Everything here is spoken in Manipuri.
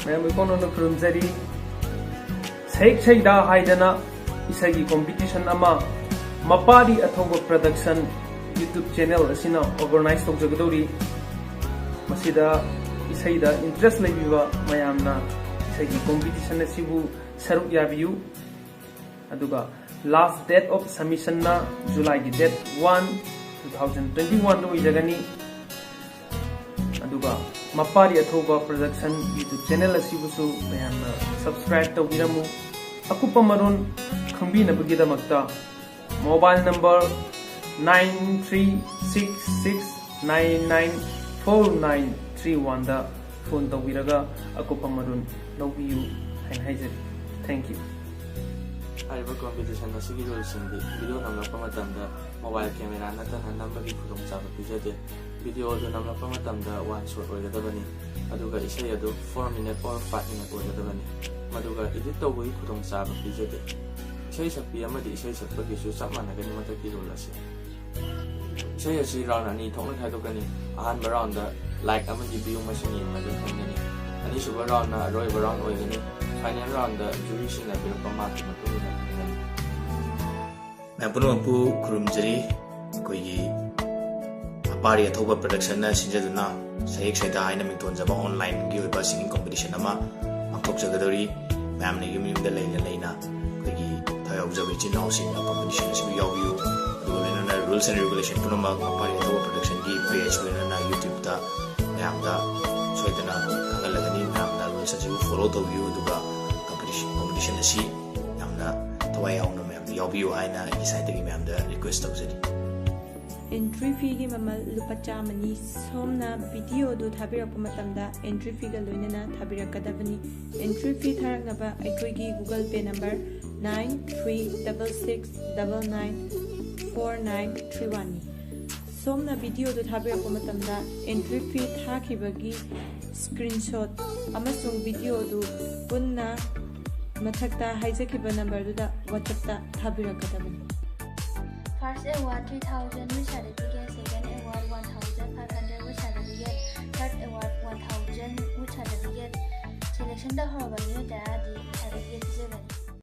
मैम इकोनो खुरुमजरी Seihek Seida haidana isagi competition ama Mapari athouba production YouTube channel asina organize tawjagadori masida isaida interest leibiba mayamna isagi competition asibu saruk yabiyu aduga last date of submission na July gi date 1 2021 do ijagani aduga Mapari athouba production YouTube channel asibu su mayamna subscribe tawbiramu akupa maron khambinabagidamakta mobile number 9366994931 da phone tawbiraga akupa maron lawbiyu hain haijari. Thank you. Hariba competition asigi rules indi video namlakpa matamda mobile camera natana nambagi khudong chaba pijade video do namlakpa matamda one shot oigadabani aduga isai adu 4 minute or 5 minute oigadabani maduga edit tawbagi khudong chaba pijade isai sakpi amadi isai sakpagi su sapmanagani mataki rule ase isai asi round ani thongna khaidokani ahanba round da like amadi view machine yengadu thangani ani suba round na roiba round oigani final round da jury sina birpa mark matuna Mapunapu Kurumjari Kogi Mapari athouba production na sinjaduna Seihek Seida haina mingtonjaba online gi oiba singing competition ama angthokjagadori ma'am ni yumyumda leina kogi thayawjabi chinausin competition sibu yawbiu adulena rules and regulation punama Mapari athouba production gi page na YouTube ta ma'am da soidana kangalagani ma'am da rules asibu follow tawbiu aduga competition asi yamna thawai yauna yawbiu haina isaidagi ma'am da request tawjari. Entry fee gi mamal lupa chamani somna video do thabirappa matamda entry fee ga loinana thabirakadabani entry fee tharaknaba aikoigi Google Pay number 9366994931 somna video do thabirappa matamda entry fee thakibagi screenshot amasung video do punna mathakta haijakiba number do da WhatsApp ta thabirakadabani. First award 3,000 with certificate, second award 1,500 with certificate, third award 1,000 with certificate. Selection the whole value that the certificate is given.